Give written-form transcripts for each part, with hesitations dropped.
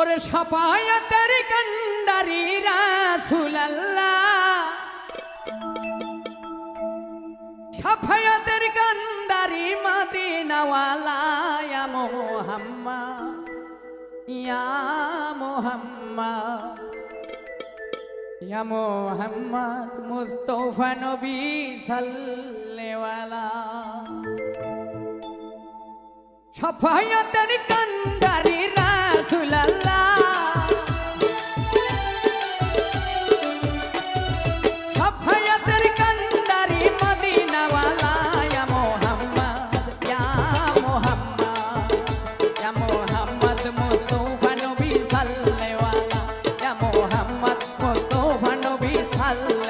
ওরে সাফায়াতের কান্ডারি রাসূলুল্লাহ, সাফায়াতের কান্ডারি মদিনাওয়ালা, ইয়া মুহাম্মদ ইয়া মুহাম্মদ ইয়া মুহাম্মদ মুস্তাফা নবী সাল্লাল্লাহু। সাফায়াতের কান্ডারি রাসূলুল্লাহ, সাফায়াতের কান্ডারি মদিনাওয়ালা, ইয়া মুহাম্মদ ইয়া মুহাম্মদ ইয়া মুহাম্মদ মুস্তাফা নবী সাল্লাল্লাহু, ইয়া মুহাম্মদ মুস্তাফা নবী সাল্লাল্লাহু।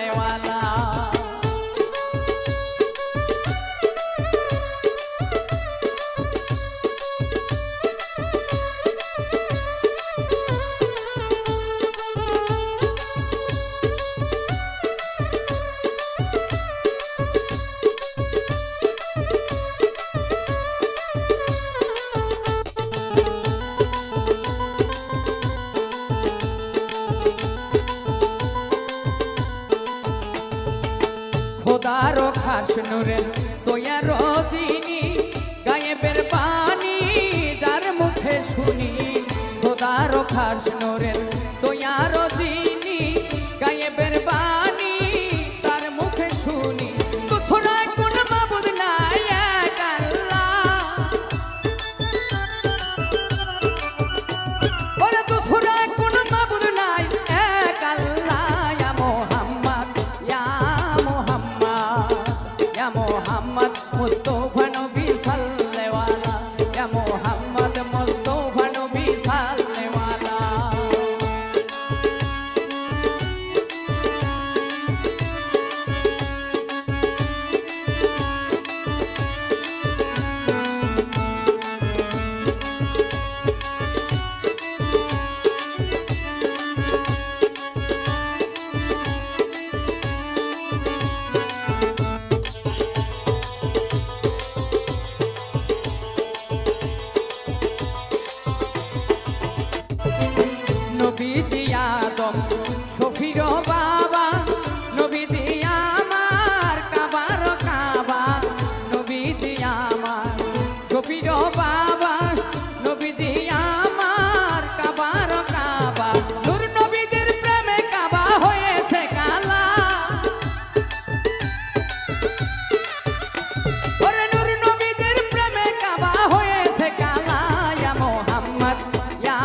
খোদারো খাস নূরের তোয়ার যিনি, গায়েবের বাণী যার মুখে শুনি। খোদারো খাস নূরের তোয়ার যিনি, গায়েবের বাণী তার মুখে শুনি। দুছড়া কোন মাবুদ নাই এক আল্লাহ, ওরে দুছড়া কোন মাবুদ নাই এক আল্লাহ। ইয়া মুহাম্মদ ইয়া মুহাম্মদ মুস্তাফা নবী সাল্লাল্লাহু, ইয়া মুহাম্মদ মুস্তাফা নবী সাল্লাল্লাহু। নবীজি আদম শফির বাবা, নবীজি আমার কাবার কাবা। নবীজি আমার শফির বাবা, নবীজি আমার কাবার কাবা। নূর নবীজির প্রেমে কাবা হয়েছে কালা, ওরে নূর নবীজির প্রেমে কাবা হয়েছে কালা। ইয়া মুহাম্মদ ইয়া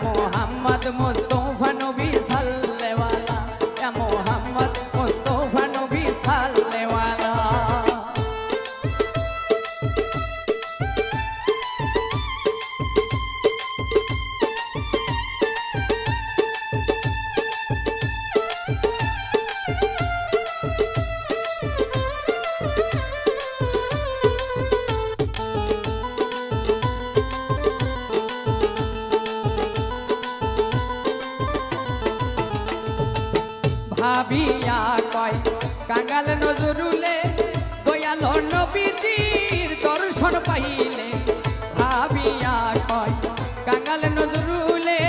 মুহাম্মদ মুস্তাফা নবী সাল্লাল্লাহু, ইয়া মুহাম্মদ মুস্তাফা নবী সাল্লাল্লাহু। ভাবিয়া কয় কাঙ্গাল নজরুলে, দয়াল নবীজির দর্শন পাইলে। ভাবিয়া কয় কাঙ্গাল নজরুলে,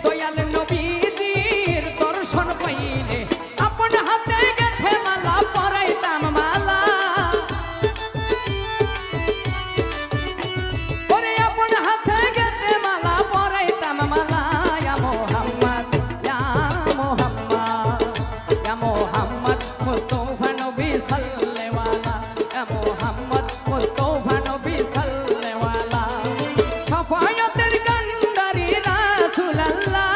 দয়াল নবীজির দর্শন পাইলে। আপন হাতে গেথে মালা পরাইতাম মালা, ওরে আপন হাতে গেথে মালা পরাইতাম মালা। ইয়া মুহাম্মদ ইয়া মুহাম্মদ ইয়া মুহাম্মদ মুস্তাফা নবী সাল্লাল্লাহু, ইয়া মুহাম্মদ মুস্তাফা নবী সাল্লাল্লাহু। সাফায়াতের কান্ডারি রাসূলুল্লাহ,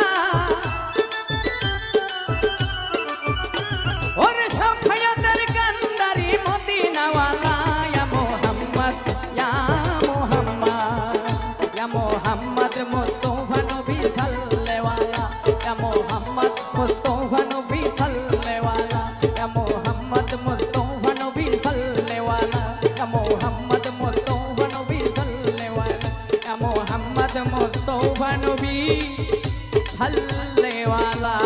ওরে সাফায়াতের কান্ডারি মদিনাওয়ালা। ইয়া মুহাম্মদ ইয়া মুহাম্মদ ইয়া মুহাম্মদ মুস্তাফা নবী সাল্লাল্লাহু, ইয়া মুহাম্মদ মুস্তাফা নবী সাল্লাল্লাহু, ইয়া মুহাম্মদ মুস্তাফা নবী সাল্লাল্লাহু, ইয়া মুহাম্মদ মুস্তাফা নবী সাল্লাল্লাহু, ইয়া মুহাম্মদ মুস্তাফা নবী সাল্লাল্লাহু।